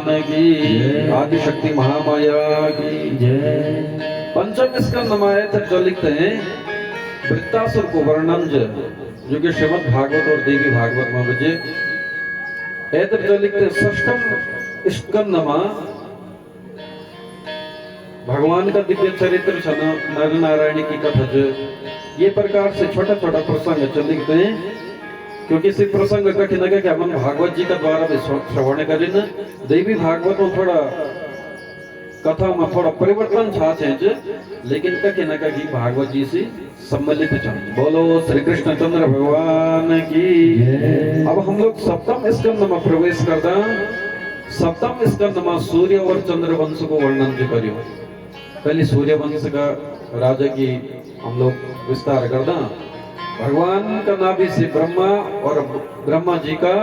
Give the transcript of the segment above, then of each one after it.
भगवान की, आदि शक्ति महामाया की जय। पंचम स्कंद माया तक जो लिखते हैं वृत्तासुर को वर्णन जो कि श्रीमद् भागवत और देवी भागवत में बजे ऐतर जो लिखते षष्ठम स्कंद में भगवान का दिव्य चरित्र नर नारायण की कथा जो ये प्रकार से छोटा छोटा प्रसंग चल लिखते हैं, क्योंकि इसी प्रसंग का कहना क्या हम भागवत जी का द्वारा भी श्रवण करें न देवी भागवत में थोड़ा कथा में थोड़ा परिवर्तन छाछे, लेकिन कहीं ना कहीं भागवत जी से सम्मिलित चंद। बोलो श्री कृष्ण चंद्र भगवान की। अब हम लोग सप्तम स्कंद में प्रवेश करता। सप्तम स्कंद में सूर्य और चंद्र वंश को वर्णन जो करियो। पहले सूर्य वंश का राजा की हम लोग विस्तार करता। भगवान का नाभि से ब्रह्मा और ब्रह्मा जी का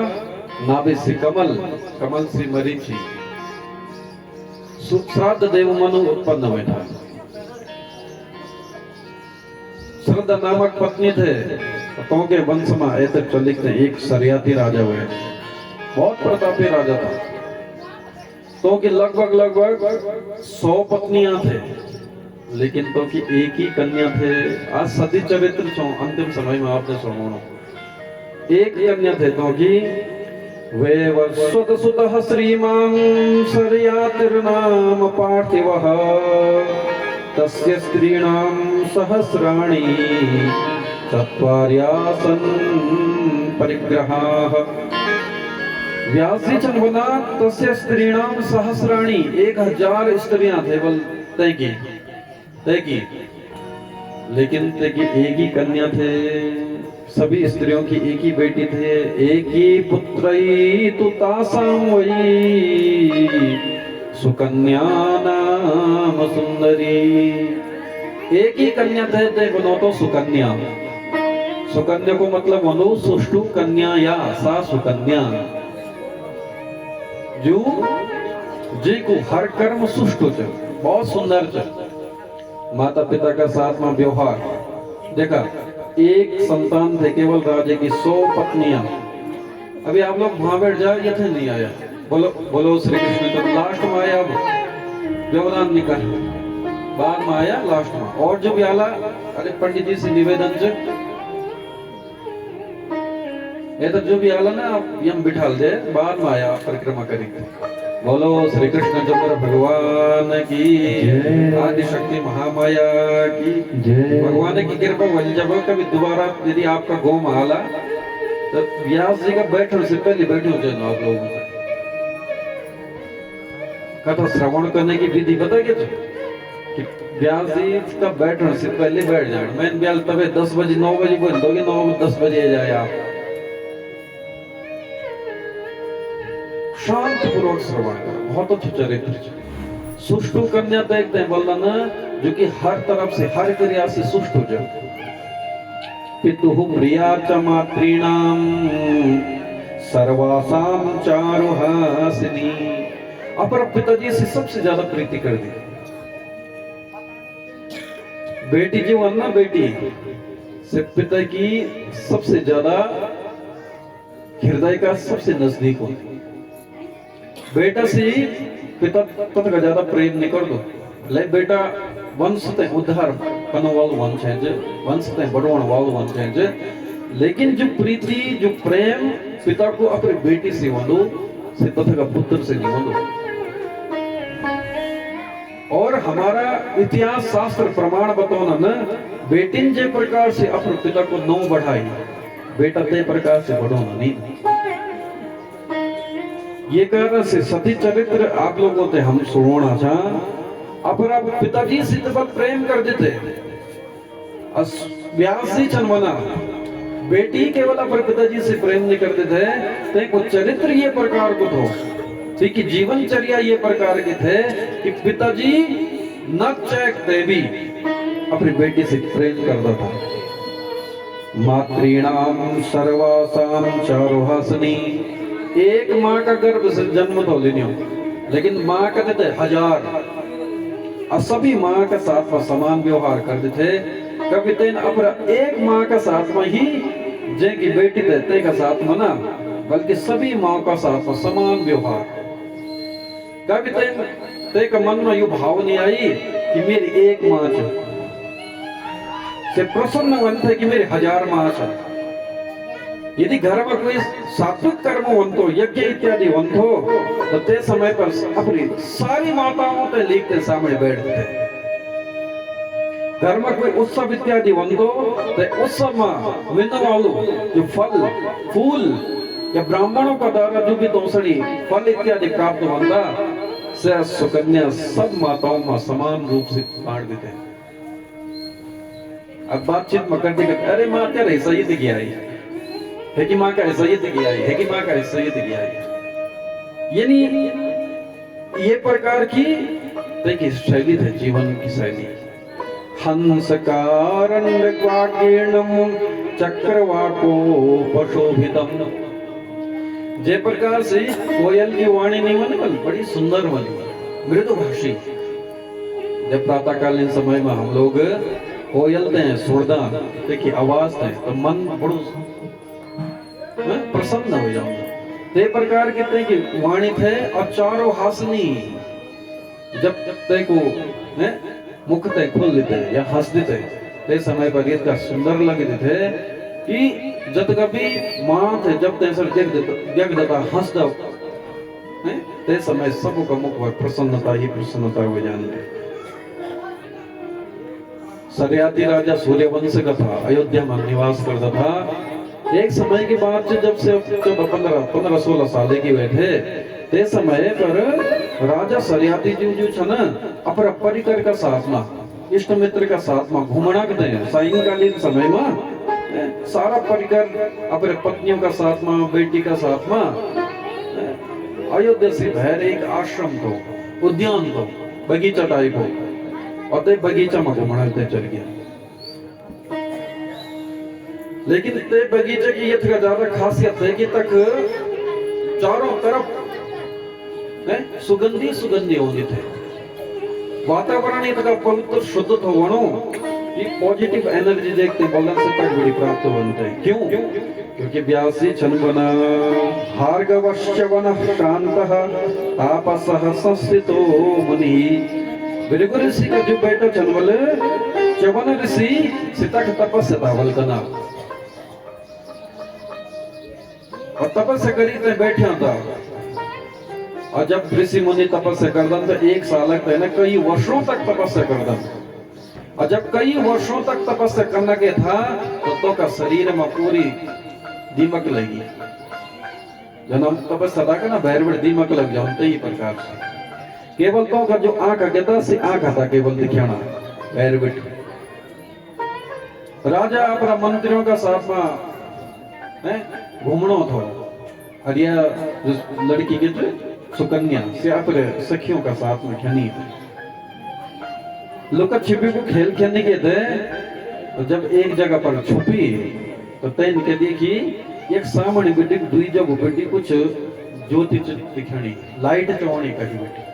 नाभि से कमल, कमल से मरीचि, श्राद्ध देव मनु उत्पन्न हुए था। श्रद्धा नामक पत्नी थे तो के वंश में ऐसे चलित एक सरियाती राजा हुए, बहुत प्रतापी राजा था। तो कि लगभग 100 पत्नियां थे, लेकिन तो कि एक ही कन्या थे। आज सती चरित्र छो अंतिम समय में आपने सुनो, एक कन्या थे तो कि वे वस्वत सुतः श्रीमान् शर्यातिर्नाम पार्थिवः तस्य स्त्रीणां सहस्राणि चत्वार्यासन् परिग्रहाः। व्यास जी चंबना तस्य स्त्रीणां सहस्राणि 1000 स्त्रियां थे बल तय की, लेकिन तय की एक ही कन्या थे। सभी स्त्रियों की एक ही बेटी थे। एक ही पुत्री तु तासां वै सुकन्या नाम सुंदरी। एक ही कन्या थे ते बनो तो सुकन्या। सुकन्या को मतलब बनो सुष्टु कन्या या सा सुकन्या जो जी को हर कर्म सुष्टु च, बहुत सुंदर च। माता पिता का साथ में व्यवहार देखा। एक संतान थे केवल राजे की 100 पत्नियां। अभी आप लोग वहां बैठ जाए, ये थे नहीं आया। बोलो बोलो श्री कृष्ण। तो लास्ट में आया अब व्यवधान निकल, बाद में आया लास्ट में। और जो भी आला, अरे पंडित जी से निवेदन से तो जो भी आला ना आप यम बिठाल दे, बाद में आया परिक्रमा करेंगे। बोलो श्री कृष्ण चंद्र भगवान की, आदि शक्ति महामाया की जय। भगवान की कृपा बन जब कभी दोबारा यदि आपका गो आला तो व्यास जी का बैठने से पहले बैठे हो जाए आप लोगों को। कथा श्रवण करने की विधि बता क्या कि व्यास जी का बैठने से पहले बैठ जाए। मैं ब्याल तबे 10 बजे 9 बजे बोल दोगे, 9-10 बजे जाए आप शांति पूर्वक श्रवण कर। बहुत अच्छा चरित्र। सुष्टु कन्या देखते हैं बोलना ना, जो कि हर तरफ से हर क्रिया से सुष्ट हो जाए। पितुः प्रिया च मातॄणां सर्वासां चारुहासिनी। अपर पिताजी से सबसे ज्यादा प्रीति कर दी। बेटी जो अन्ना बेटी से पिता की सबसे ज्यादा हृदय का सबसे नजदीक होती। बेटा से पिता तक का ज्यादा प्रेम नहीं कर दो। ले बेटा वंश ते उद्धार कनो वाल वंश है जे, वंश ते बढ़वाण वाल वंश है जे। लेकिन जो प्रीति जो प्रेम पिता को अपनी बेटी से वंदो से तथा का पुत्र से नहीं वंदो। और हमारा इतिहास शास्त्र प्रमाण बताओ ना, बेटिन जे प्रकार से अपने पिता को नौ बढ़ाई, बेटा ते प्रकार से बढ़ाना नहीं। ये कारण से सती चरित्र आप लोगों से हम सुनना चाह। अपना पिताजी से तो प्रेम कर देते। व्यास जी चंबना बेटी केवल अपने पिताजी से प्रेम नहीं करते थे, तो चरित्र ये प्रकार को तो कि जीवनचर्या ये प्रकार के थे कि पिताजी न चैकते भी अपनी बेटी से प्रेम करता था। मातॄणां सर्वासां चारुहासिनी। एक माँ का गर्भ से जन्म तो लेनी हो, लेकिन माँ का देते 1000 और सभी माँ के साथ में समान व्यवहार करते थे। कभी तेन अपना एक माँ का साथ में ही जे की बेटी देते का साथ में ना, बल्कि सभी माँ का साथ में समान व्यवहार। कभी ते का मन में यू भाव नहीं आई कि मेरी एक माँ से प्रसन्न बनते कि मेरी 1000 माँ है। यदि घर में कोई सात्विक कर्म वंतो यज्ञ इत्यादि वंतो तो ते समय पर अपनी सारी माताओं पे लिखते सामने बैठते। घर में कोई उत्सव इत्यादि वंतो तो उत्सव में मिलने वालों जो फल फूल या ब्राह्मणों का द्वारा जो भी दोसड़ी फल इत्यादि प्राप्त होता से सुकन्या सब माताओं में समान रूप से बांट देते हैं। अब बातचीत में करते करते अरे माँ क्या रही सही दिखी आई है कि माँ का ऐसा ये दिखी आई है कि माँ का ऐसा ये दिखी आई। यानी ये प्रकार की देखिए शैली है जीवन की शैली। हंस कारण्यक्वाकीर्णम चक्रवाको पशोभितम। जे प्रकार से कोयल की वाणी नहीं बनी बनी बड़ी सुंदर बनी मृदुभाषी। जब प्रातःकालीन समय में हम लोग कोयल दें सुरदा देखिए आवाज दें तो मन बड़ो प्रसन्न हो जाऊंगा। ते प्रकार के कि वाणी थे और चारों हासनी जब ते को मुख ते खुल देते या हंस देते ते समय पर इतना सुंदर लगे थे कि जब कभी माँ थे जब ते सर देख देता हंस दो ते समय सबका मुख पर प्रसन्नता ही प्रसन्नता हो जाने। सरियाती राजा सूर्यवंश का था, अयोध्या में निवास करता था। एक समय की बात जब से 15-16 साल की हुए थे ते समय पर राजा सरियाती जी जो छ न अपना परिकर का साथ में इष्ट मित्र का साथ में घूमना करते हैं। सायंकालीन समय में सारा परिकर अपने पत्नियों का साथ में बेटी का साथ में अयोध्या से बाहर एक आश्रम को उद्यान को बगीचा टाइप हो और ते बगीचा में घूमना ते चल गया। लेकिन ते बगीचे की ये ज्यादा खासियत है कि तक चारों तरफ सुगंधी सुगंधी होने थे। वातावरण इतना पवित्र शुद्ध तो वनो कि पॉजिटिव एनर्जी देखते बलन से तक बड़ी प्राप्त बनते हैं। क्यों? क्योंकि व्यासी छनबना भार्गवश्च वनः शांतः तापसः संस्थितो मुनि। भृगु ऋषि का जो बेटा छनबल च्यवन ऋषि सितक तपस्या धावल कना और तपस्या करी ते बैठा था। और जब ऋषि मुनि तपस्या करदन तो 1 साल तक ना कई वर्षों तक तपस्या करदन। और जब कई वर्षों तक तपस्या करना के था तो का शरीर में पूरी दीमक लगी। जब हम तपस्या था ना बैर बड़े दीमक लग जाओ तो ही प्रकार से केवल तो का जो आंख कहता से आंख था केवल दिखाना बैर बिट। राजा अपना मंत्रियों का साथ में घूमना था और यह लड़की के जो सुकन्या से अपने सखियों का साथ में खनी लुका छिपी को खेल खेलने के थे। तो जब एक जगह पर छुपी तो तैन के देखी एक सामने बेटी दुई जगह बेटी कुछ ज्योति दिखानी लाइट चौड़ी कही बेटी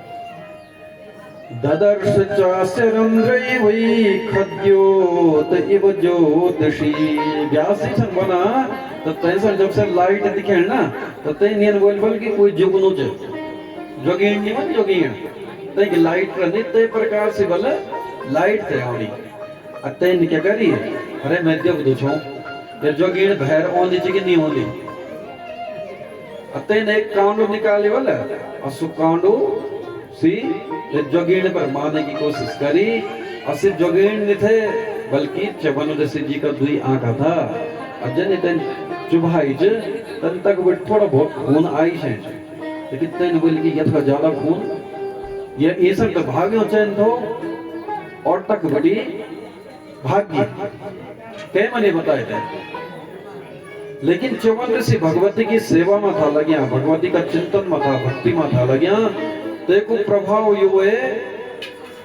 ददर्श चास्य रंद्रैवै खद्योत इव ज्योतिषी। व्यासी छन बना तो तैसर जब से लाइट दिखे ना तो तै नियन बोल की कोई जुगनु च जोगीन नहीं मन जोगीन तै की लाइट रहनी ते प्रकार से बल लाइट थे होनी। अतै क्या करी अरे मैं जब दूछो ये जोगीन भैर ओंदी च कि नहीं ओंदी। अतै ने एक कांडू निकाले वाला और सु कांडू सी जोगीन पर मारने की कोशिश करी और सिर्फ जोगीन नहीं थे बल्कि च्यवन ऋषि जी का दुई आंखा था। और जने तन चुभाई तन तक वो थोड़ा बहुत खून आई है लेकिन तन बोल की यथा ज्यादा खून ये सब तो भाग्य चयन थो और तक बड़ी भाग्य कई मने बताए थे। लेकिन च्यवन ऋषि भगवती की सेवा में था लगिया भगवती का चिंतन में था भक्ति में था लगिया देखो प्रभाव यो है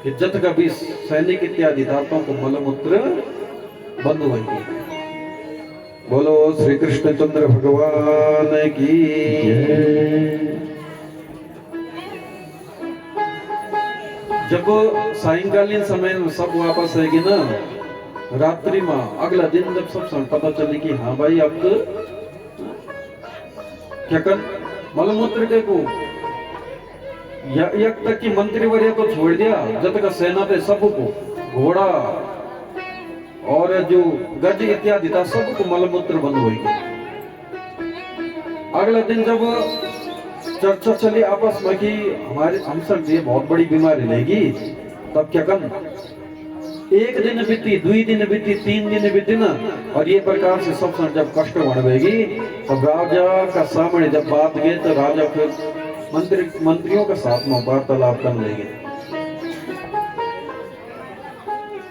कि जत कभी सैनिक इत्यादि धातुओं को मलमूत्र बंद हो गई। बोलो श्री कृष्ण चंद्र भगवान की जब सायंकालीन समय में सब वापस आएगी ना रात्रि में अगला दिन जब सब पता चले कि हाँ भाई अब तो क्या कर मलमूत्र के को यक तक कि मंत्री वर्य तो छोड़ दिया, जब तक सेना पे सबको घोड़ा और जो गज इत्यादि था सबको मलमूत्र बंद हो गई। अगला दिन जब चर्चा चली आपस में कि हमारे हम सब ये बहुत बड़ी बीमारी लेगी, तब क्या कर, एक दिन बीती, 2 दिन बीती, 3 दिन बीती ना, और ये प्रकार से सब जब कष्ट बढ़ेगी तब राजा का सामने जब बात गए तो राजा फिर मंत्रियों के साथ में वार्तालाप करने लगे।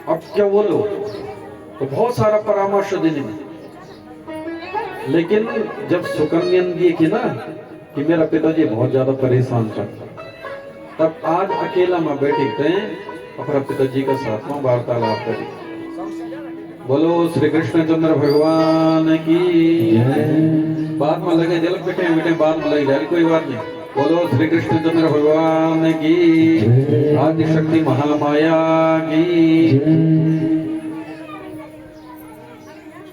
अब क्या बोलो, तो बहुत सारा परामर्श देने में, लेकिन जब सुकन्यन देखी ना कि मेरा पिताजी बहुत ज्यादा परेशान था, तब आज अकेला में बैठे थे अपने पिताजी के साथ में वार्तालाप करी। बोलो श्री कृष्ण चंद्र भगवान की बात में लगे जल बैठे बैठे बात में लगे जाए, कोई बात नहीं। बोलो श्री कृष्ण चंद्र भगवान की, आदि शक्ति महामाया की।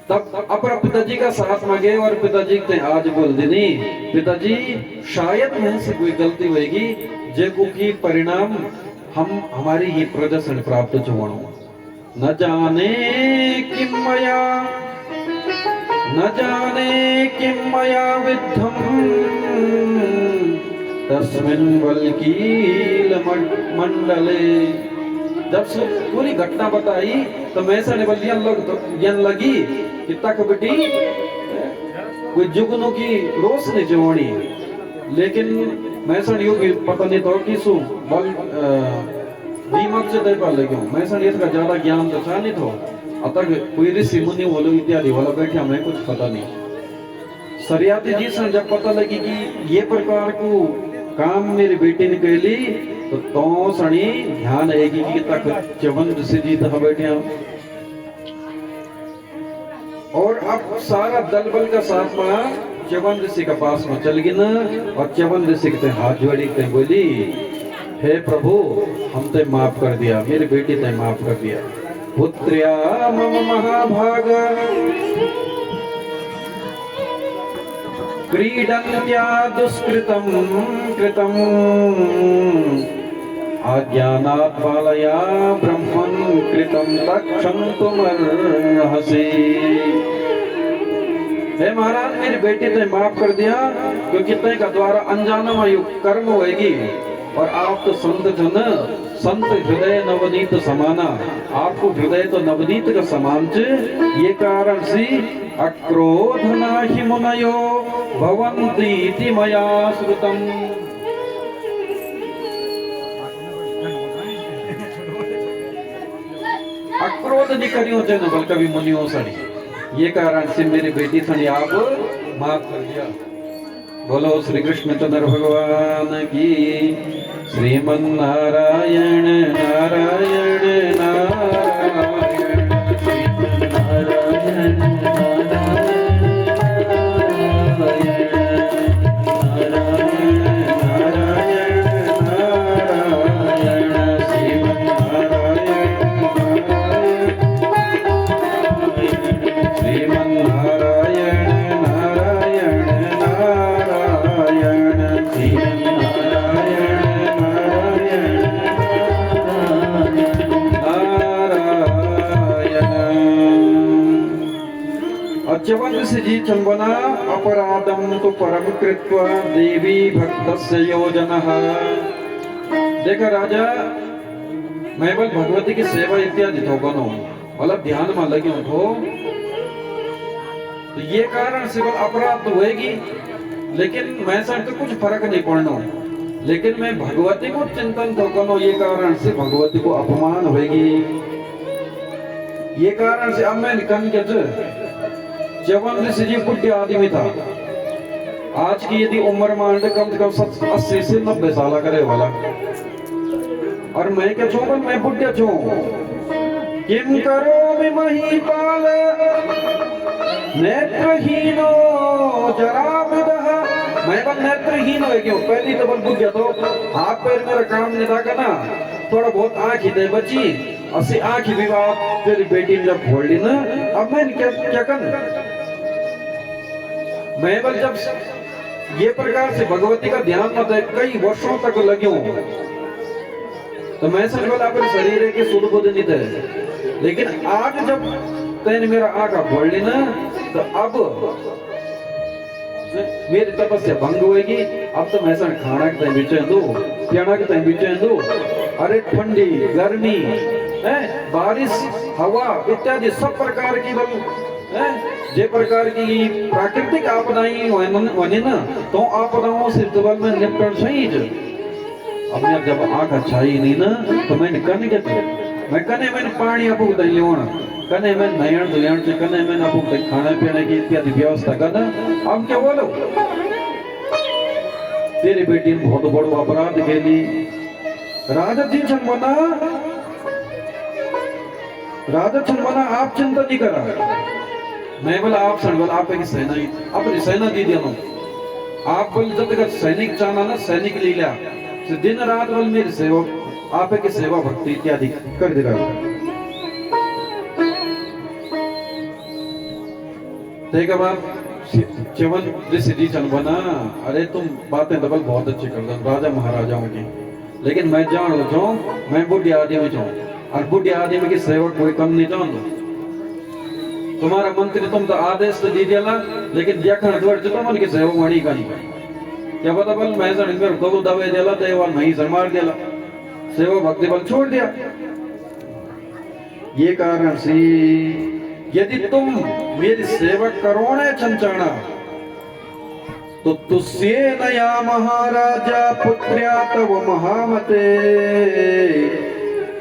तब अपना पिताजी का साथ मांगे और पिताजी ने आज बोल देनी, पिताजी शायद यहाँ से कोई गलती होगी जेको की परिणाम हम हमारी ही प्रदर्शन प्राप्त चुवाणो, न जाने किम मया, न जाने किम मया विद्धम तस्मिन् वल्कील मंडले। जब से पूरी घटना बताई तो मैं ने बोलिया लगी कि तक बेटी कोई जुगनों की रोशनी जवानी, लेकिन मैं योगी पता नहीं तो कि सु बल दिमाग से दे पा लगे मैं इसका ज्यादा ज्ञान तो था नहीं तो अतः कोई ऋषि मुनि बोलो इत्यादि वाला बैठे हमें कुछ पता नहीं। सरियाती जी से जब पता लगी कि ये प्रकार को काम मेरी बेटी ने कर ली तो सणी ध्यान आएगी कि तक चवन ऋषि जी तक बैठे हम, और अब सारा दल बल का साथ में चवन ऋषि के पास में चल गई ना, और चवन ऋषि के हाथ जोड़ी के बोली, हे प्रभु हम ते माफ कर दिया, मेरी बेटी ते माफ कर दिया। पुत्र्या मम महाभाग क्रीडन्त्या दुष्कृतं कृतं अज्ञानात् बालया ब्रह्मन् कृतं रक्षन्तुमर्हसि। हे महाराज मेरी बेटी ने माफ कर दिया, क्योंकि तय का द्वारा अनजाना में कर्म होगी, और आप तो संत जन, संत हृदय नवनीत समाना, आपको हृदय तो नवनीत का समान च, ये कारण से अक्रोधना हि मुनयो भवन्ति इति मया श्रुतम्। अक्रोध नहीं करियो जन बल कभी मुनियों सड़ी, ये कारण से मेरी बेटी सड़ी आप माफ कर दिया। बोलो श्री कृष्ण चंद्र भगवान की, श्रीमन्नारायण नारायण नारायण, श्रीमन्नारायण चवन ऋषि जी चंबना अपराधम तो परम कृत्वा देवी भक्तस्य योजनः। देखा राजा मैं बल भगवती की सेवा इत्यादि तो बनो मतलब ध्यान में लगे हो, तो ये कारण से बल अपराध तो होएगी, लेकिन मैं सब तो कुछ फर्क नहीं पड़ना, लेकिन मैं भगवती को चिंतन तो करो, ये कारण से भगवती को अपमान होएगी। ये कारण से अब मैं निकल के चवन ऋषि जी बुढ़े आदमी था, आज की यदि उम्र मान कम से कम 80 से 90 साल करे वाला, और मैं क्या छू मैं बुढ़िया छू। किम करो महीपाल नेत्रहीनो जरामदः, मैं बल नेत्रहीन हो क्यों, पहली तो बल बुढ़िया तो हाथ पैर मेरा काम नहीं था करना, थोड़ा बहुत आँख ही दे बची, असी आँख ही विवाह तेरी बेटी ने जब फोड़ ली ना, अब मैं क्या क्या कर, मैं बल जब ये प्रकार से भगवती का ध्यान मत है कई वर्षों तक लगे हो तो मैं समझ बोला अपने शरीर के सुध बुध नहीं थे, लेकिन आज जब तेने मेरा आका बोल ली ना तो अब मेरी तपस्या भंग होगी। अब तो मैं खाना के टाइम बीचे दो, पीना के टाइम बीचे दो, अरे ठंडी गर्मी है, बारिश हवा इत्यादि सब प्रकार की बल है जे प्रकार की प्राकृतिक आपदाएं वने ना तो आपदाओं से केवल में निपटन सही है। अब मैं जब आँख अच्छाई नहीं ना तो मैंने कने के मैं कने मैंने पानी आपको दे लेना, कने मैं नयन धुयन से कने मैंने आपको खाने पीने की इत्यादि व्यवस्था करना। अब क्या बोलो तेरी बेटी ने बहुत बड़ा अपराध के लिए राजा जी छनमना राजा छनमना आप चिंता नहीं करा। मैं बोला आप सन बोला आप एक सेना अपनी सेना दी दिया आप बोल जब तक सैनिक चाहना ना सैनिक ले लिया तो दिन रात बोल मेरी सेवक आप की सेवा भक्ति इत्यादि कर देगा। देखा बात चवन ऋषि चल बना, अरे तुम बातें डबल बहुत अच्छी कर दो राजा महाराजाओं की, लेकिन मैं जान जाऊं मैं बुढ़ी आदमी चाहूं और बुढ़ी आदमी की सेवक कोई कम नहीं चाहूं। तुम्हारा मंत्री तुम तो आदेश तो दी दिया लेकिन देखना द्वार जो तुम की सेवक मणि का नहीं क्या पता बल मैं जन दो दबे दिला तो नहीं सर मार दिया सेवा भक्ति बल छोड़ दिया। ये कारण से यदि तुम मेरी सेवा करोने चंचना तो तुझसे नया महाराजा पुत्र्या तव महामते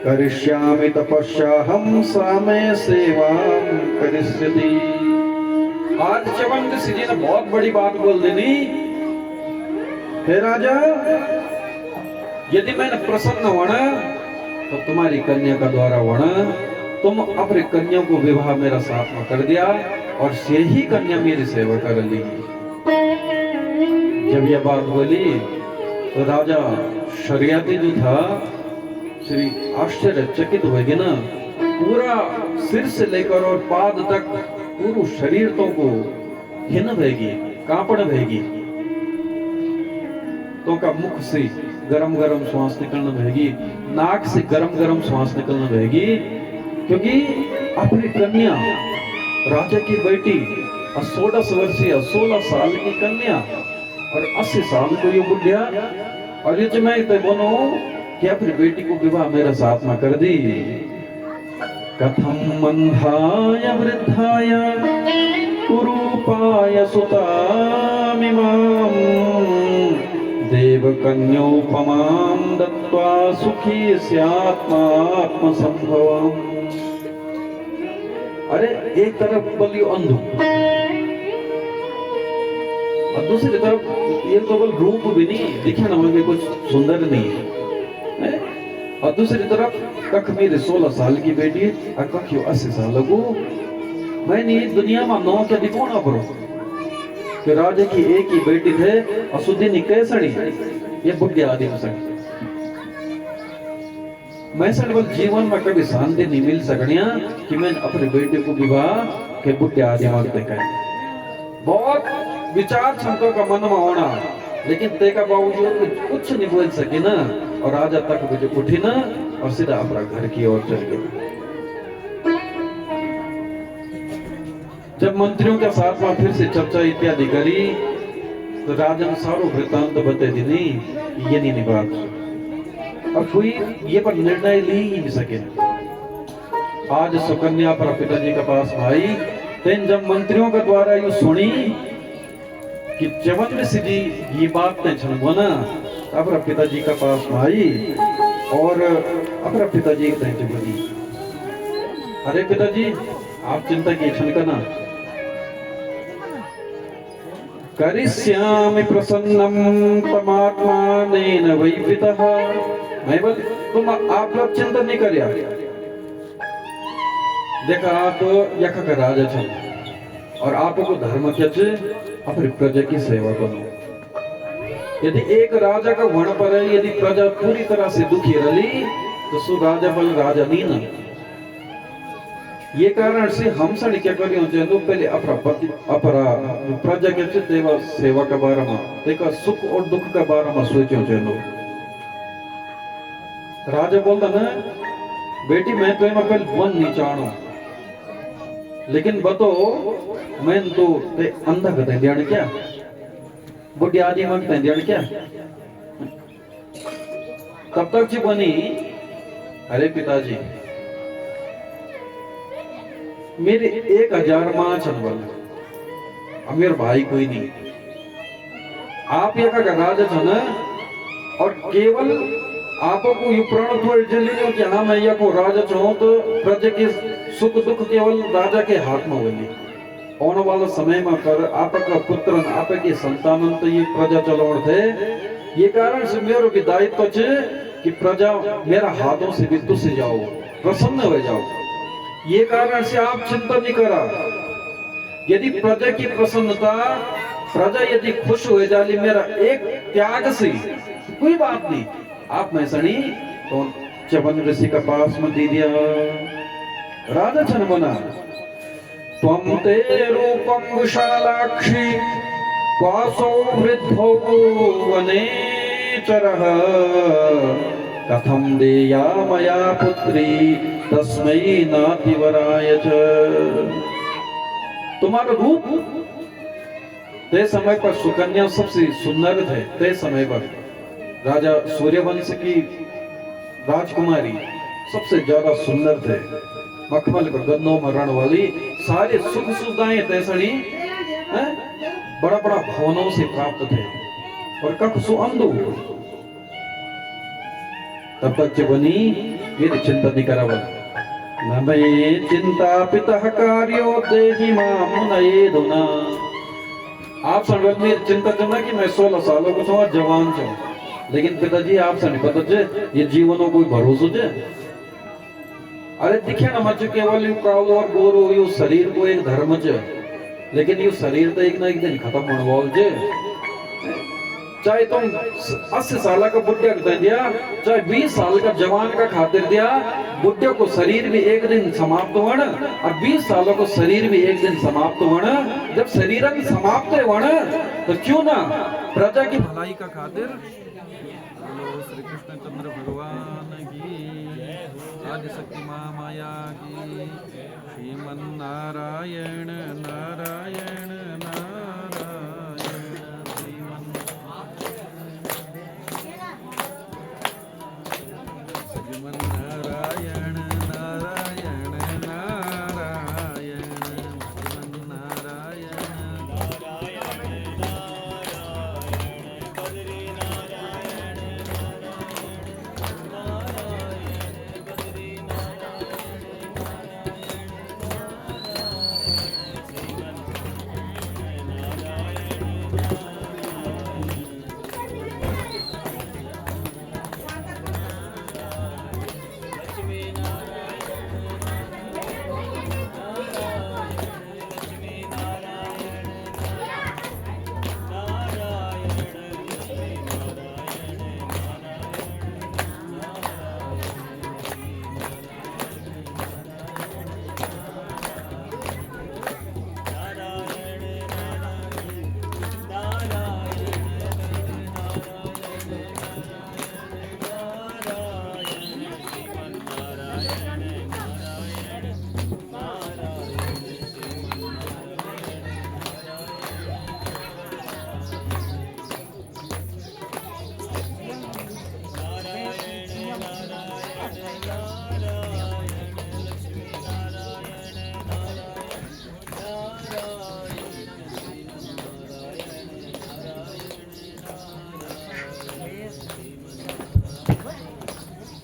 करिष्यामि तपस्याहं सामे सेवां करिष्यति। आज चवन ऋषि जी ने बहुत बड़ी बात बोल देनी, हे राजा यदि मैंने प्रसन्न होना तो तुम्हारी कन्या का द्वारा होना, तुम अपने कन्या को विवाह मेरा साथ में कर दिया और से ही कन्या मेरी सेवा कर ली। जब यह बात बोली तो राजा शरियाती जो था श्री आश्चर्यचकित हो गए ना, पूरा सिर से लेकर और पाद तक पूरा शरीर तो को हिन भएगी कांपण भएगी, तो का मुख से गरम गरम श्वास निकलना भएगी, नाक से गरम गरम श्वास निकलना भएगी, क्योंकि अपनी कन्या राजा की बेटी 16 वर्षीय 16 साल की कन्या और 80 साल को ये बुढ़िया, और ये मैं तो बोलो कि अपनी बेटी को विवाह मेरे साथ में कर दी। कथम मंधाय वृद्धाय कुरूपाय सुतामिमाम देवकन्योपमां दत्त्वा सुखी स्यात्मात्म संभवम्। अरे एक तरफ बोलियो अंधु और दूसरी तरफ ये तो बोल रूप भी नहीं दिखे ना मुझे कुछ सुंदर नहीं है, और दूसरी तरफ कख मेरे 16 साल की बेटी और कख 80 साल को मैंने दुनिया में नौ क्या दिखोना पड़ो कि राजा की एक ही बेटी थे और सुदिनी कैसड़ी ये बुढ़ी आदमी सड़ी। मैं सड़ बोल जीवन में कभी शांति नहीं मिल सकनिया कि मैं अपने बेटे को विवाह के बुढ़े आदमी देखा है। बहुत विचार क्षमता का मन में होना, लेकिन तेका बावजूद कुछ नहीं बोल सके ना, और राजा तक मुझे उठी ना और सीधा अपना घर की ओर चल गए। जब मंत्रियों के साथ में फिर से चर्चा इत्यादि करी तो राजा ने सारो वृत्तांत बता दी नहीं ये नहीं बात, और कोई ये पर निर्णय ली ही नहीं सके। आज सुकन्या पर पिताजी के पास आई, तेन जब मंत्रियों के द्वारा यू सुनी कि चवन ऋषि जी ये बात ने छनबना, अपना पिताजी के पास आई और अपना पिताजी के तहत बोली, अरे पिताजी आप चिंता की छनकना करिष्यामि प्रसन्नम तमात्मानेन वै पितः। मैं बोल तुम आप लोग चिंता नहीं करिया, देखा आप यख का राजा छन और आपको धर्म क्या अपनी प्रजा की सेवा करो। यदि एक राजा का वर्ण पर है, यदि प्रजा पूरी तरह से दुखी रही तो सु राजा बल राजा नहीं ना। ये कारण से हम सण क्या करियो चेंदो पहले अपरा प्रजा के देवा सेवा के बारे में तेका सुख और दुख के बारे में सोचो चेंदो। राजा बोलता ना बेटी मैं तो में पहले वन नहीं चाहूं लेकिन बतो मैं तो ते अंधा कहते हैं क्या बुढ़ी आदि मांगते हैं क्या तब तक जी बनी अरे पिताजी मेरे 1000 मां चंबल अब मेरे भाई कोई नहीं आप ये का राजा था ना और केवल आपको यू प्रण थोड़ी जल्दी कि हाँ मैं ये को राजा चाहूं तो प्रजा के सुख दुख केवल राजा के हाथ में होगी आने वाले समय में कर आपका पुत्र आपके संतान तो ये प्रजा चलावण थे ये कारण से मेरे भी दायित्व है कि प्रजा मेरा हाथों से भी तुझ जाओ प्रसन्न हो जाओ। ये कारण से आप चिंता नहीं करा यदि प्रजा की प्रसन्नता प्रजा यदि खुश हो जाली मेरा एक त्याग से कोई बात नहीं आप मैं सनी तो चवन ऋषि का पास में दे दिया राजा छन बना त्वं ते रूपं विशालाक्षी वासो वृद्धो वनेचरः कथं देया मया पुत्री तस्मै नातिवराय च। तुम्हारा रूप ते समय पर सुकन्या सबसे सुंदर थे ते समय पर राजा सूर्यवंश की राजकुमारी सबसे ज्यादा सुंदर थे मखमल पर गन्नों में रण वाली सारे सुख सुविधाएं तैसणी बड़ा बड़ा भवनों से प्राप्त थे और कख सुअंधु तब तक बनी ये चिंता नहीं करावल न मैं चिंता पिता कार्यो देहि मुनये दुना। आप समझ मेरी चिंता करना कि मैं 16 सालों को छूँ जवान छूँ लेकिन पिताजी आप से नहीं पता ये जीवनों कोई भरोसा जे अरे दिखे ना मच केवल यू कालो और गोरो यू शरीर को एक धर्म च लेकिन यू शरीर तो एक ना एक दिन खत्म होने वाला जे चाहे तुम 80 साल का बुढ़िया दे दिया चाहे 20 साल का जवान का खातिर दिया बुढ़िया को शरीर भी एक दिन समाप्त होना और 20 सालों को शरीर भी एक दिन समाप्त होना जब शरीर भी समाप्त होना तो क्यों ना प्रजा की भलाई का खातिर श्री कृष्ण चंद्र भगवान की आदि शक्ति माया की श्रीमन नारायण नारायण नारायण श्रीमन नारायण नारायण नारायण श्रीमन नारायण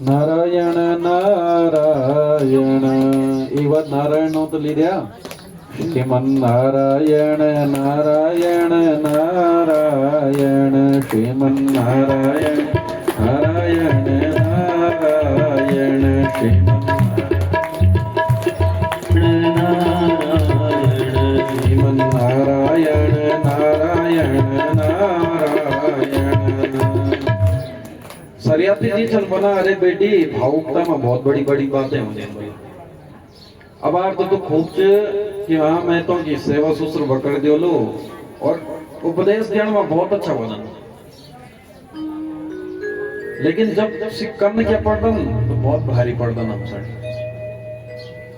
नारायण नारायण इवत नारायण नो तो लीध्या श्रीमन नारायण नारायण नारायण श्रीमन नारायण नारायण नारायण श्रीमन नारायण श्रीमन नारायण नारायण नारायण। सरियाती जी चल बना अरे बेटी भावुकता में बहुत बड़ी बड़ी बातें होने अब आर तो खूब कि हाँ मैं तो की सेवा सुसर बकर दियो लो और उपदेश देने में बहुत अच्छा बना, लेकिन जब कम क्या पढ़ता तो बहुत भारी पढ़ता हम साड़ी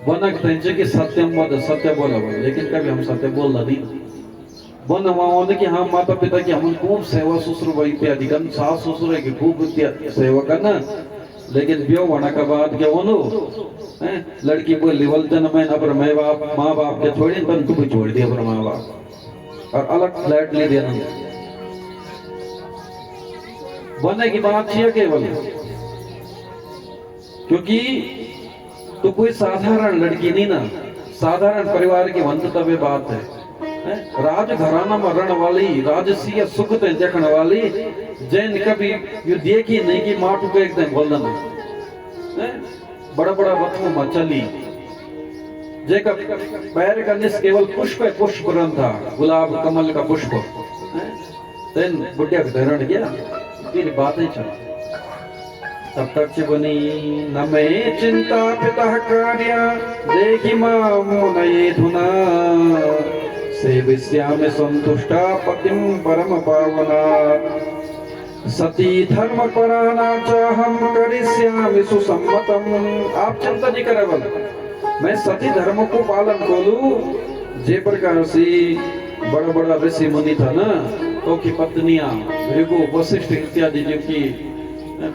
बनक त्यांचे कि सत्यम वद सत्य बोला, लेकिन कभी हम सत्य बोल नहीं बन वहाँ कि हाँ माता पिता की हम खूब सेवा सुश्रू इत्यादि कर सास ससुर की खूब सेवा करना, लेकिन ब्यो होने के बाद क्या बोलो लड़की को लेवल जन में अपने माँ बाप के छोड़ी तन तू भी छोड़ दिया अपने माँ बाप और अलग फ्लैट ले दिया बनने की बात चाहिए केवल, क्योंकि तो कोई साधारण लड़की नहीं ना, साधारण परिवार की मंतव्य बात है, राज घराना में रहने वाली राजसीय सुख ते देखने वाली जैन कभी ये देखी नहीं कि माटू को एकदम बोल देना बड़ा बड़ा वस्तु में चली जेका पैर का निस केवल पुष्प पुष्प रन था गुलाब कमल का पुष्प तेन बुढ़िया का धरण किया तेरी बातें चल तब तक से बनी न मैं चिंता पिता कार्य देखी मामो नये धुना सेविष्यामि संतुष्टा पतिम परम पावना सती धर्म पराना चाहम करिष्यामि सुसम्मतम। आप चिंता नहीं करे बल मैं सती धर्म को पालन कोलू जे प्रकार से बड़ा बड़ा ऋषि मुनि था ना तो की पत्नियां भृगु वशिष्ठ इत्यादि जिनकी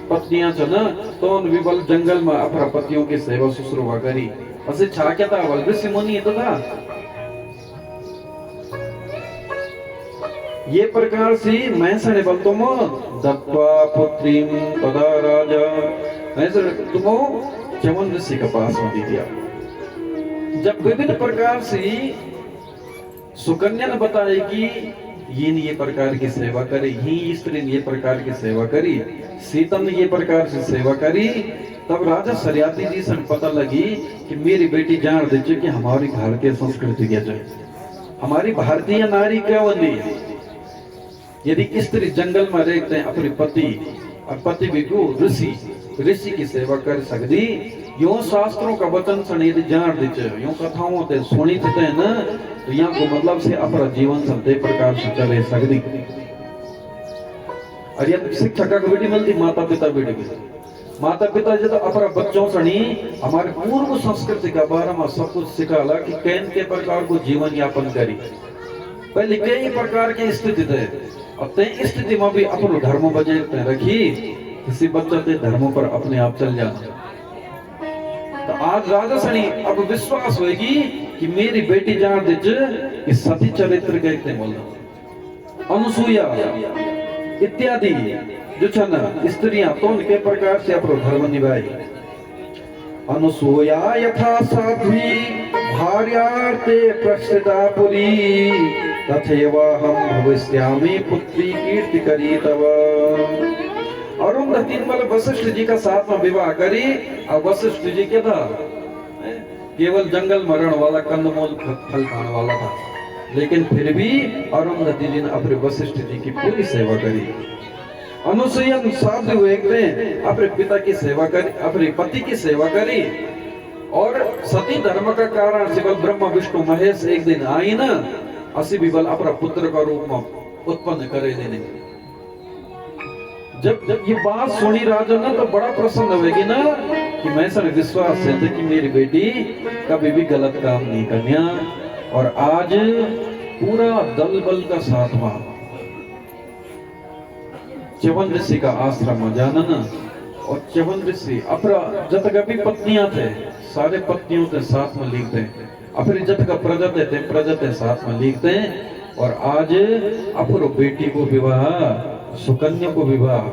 पत्नियां था ना तो उन विबल जंगल में अपना पतियों की सेवा शुश्रूषा करी असे छा क्या था बल ऋषि मुनि तो था ये प्रकार से मैं सने बल तुम दत्वा पुत्री तदा राजा मैं तुमो चवन ऋषि का पास में दिया। जब विभिन्न प्रकार से सुकन्या ने बताएगी ये प्रकार की सेवा करी, ही स्त्री ने ये प्रकार की सेवा करी, सीता ने ये प्रकार से सेवा करी, तब राजा सरियाती जी से पता लगी कि मेरी बेटी जान दीजिए कि हमारी भारतीय संस्कृति क्या है, हमारी भारतीय नारी क्या बनी है। यदि स्त्री जंगल में रहते हैं अपने पति और पति भी को ऋषि की सेवा कर सकती, यो शास्त्रों का वचन सुन यदि जान दीजिए यो कथाओं ते सुनी थे ना तो यहाँ को मतलब से अपना जीवन संते प्रकार से चले सकती। और यदि शिक्षा का बेटी मिलती माता पिता जब अपना बच्चों सनी हमारे पूर्व संस्कृति का बारे में सब कुछ सिखाला कि कैन के प्रकार को जीवन यापन करी, पहले कई प्रकार की स्थिति थे और ते स्थिति में भी अपने धर्म बजाय रखी, किसी बच्चा ते धर्मों पर अपने आप चल जाना। तो आज राजा सनी अब विश्वास होगी कि मेरी बेटी जान दीज कि सती चरित्र कहते बोलना अनुसूया इत्यादि जो छन स्त्रियां तो उनके प्रकार से अपना धर्म निभाई। अनुसूया यथा साध्वी भार्यार्थे प्रस्थिता पुरी तथैव हम भविष्यामि पुत्री कीर्ति करी तव। अरुंधति वशिष्ठ जी का साथ में विवाह करी और वशिष्ठ जी क्या था केवल जंगल मरण वाला कंदमूल फल खाने वाला था, लेकिन फिर भी अरुंधति जी ने अपने वशिष्ठ जी की पूरी सेवा करी। अनुसूया साधु अपने पिता की सेवा करी, अपने पति की सेवा करी और सती धर्म का कारण से बल ब्रह्मा विष्णु महेश एक दिन आई ना असी भी बल अपना पुत्र का रूप में उत्पन्न करे देने। जब ये बात सुनी राजा ने तो बड़ा प्रसन्न होगी ना कि मैं सर विश्वास है कि मेरी बेटी कभी भी गलत काम नहीं करना। और आज पूरा दल बल का साथ में च्यवन ऋषि का आश्रम में जाना ना, और च्यवन ऋषि अपना जत भी पत्नियां थे सारे पत्नियों के साथ में लिखते हैं, अपनी जत का प्रजते साथ में लिखते हैं। और आज अपनी बेटी को विवाह सुकन्या को विवाह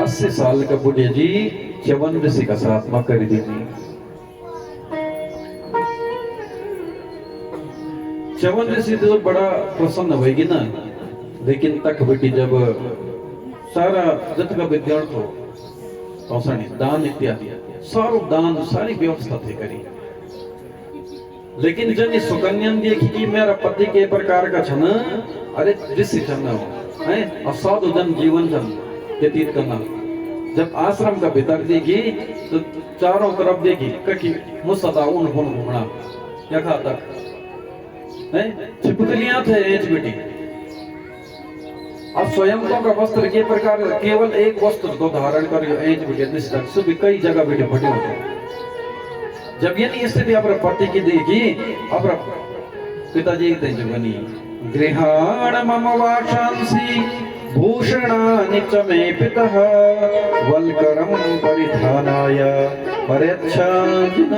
80 साल का बुढ़िया जी च्यवन ऋषि का साथ में कर दी। च्यवन ऋषि तो बड़ा प्रसन्न होगी ना, लेकिन तक बेटी जब सारा जत का विद्यार्थ हो तो दान इत्यादि सारो दान सारी व्यवस्था थे करी, लेकिन जब सुकन्या देखी कि मेरा पति के प्रकार का छन अरे ऋषि छन है असाधु जन जीवन जन व्यतीत करना जब आश्रम का भीतर देखी तो चारों तरफ देखी कटी मुसदा उन गुण घूमना यखा तक है छिपकलियां थे एज बेटी। अब स्वयं का वस्त्र के प्रकार केवल एक वस्त्र को धारण कर एज बेटे निष्ठा सभी कई जगह बेटे फटे होते। जब ये नहीं स्थिति अपने पति की देखी अपना पिताजी की जगनी गृहाण मम वाशांसी भूषणानि च मे पितः वल्करं परिधानाय परेच्छादिनमोत्तमम्।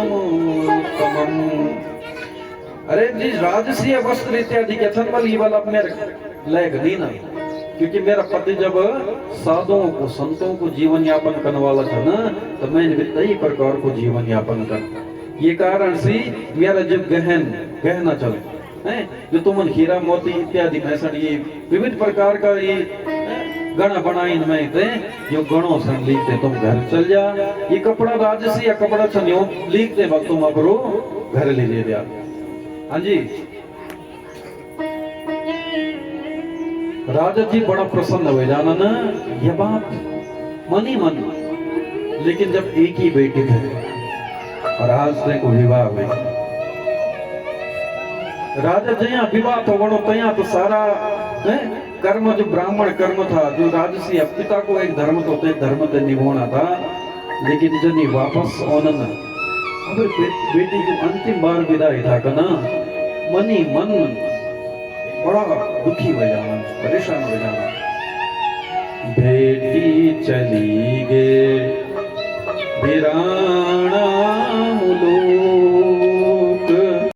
अरे जी राजसीय वस्त्र इत्यादि के थन वाली वाला मेरे लायक नहीं ना, क्योंकि मेरा पति जब साधुओं को संतों को जीवन यापन करने वाला था ना, तो मैंने भी कई प्रकार को जीवन यापन कर ये कारण से मेरा जो गहना चले है जो तुम हीरा मोती इत्यादि में ये विविध प्रकार का ये गण बनाई में थे यो गणों से लिखते तुम घर चल जा। ये कपड़ा राजसी या कपड़ा छनियो लिखते वक्त तुम अपरो घर ले ले दिया। हाँ जी राजा जी बड़ा प्रसन्न हुए जाना ना ये बात मनी मन, लेकिन जब एक ही बेटी थे और आज से को विवाह हुई राजा जया विवाह तो बड़ो तया तो सारा कर्म जो ब्राह्मण कर्म था जो राजसी पिता को एक धर्म तो धर्म ते निभाना था, लेकिन जनी वापस ओनन अगर बेटी को अंतिम बार विदाई था कना मनी मन बड़ा दुखी हो जाना परेशान हो जाना। बेटी चली गे वीराना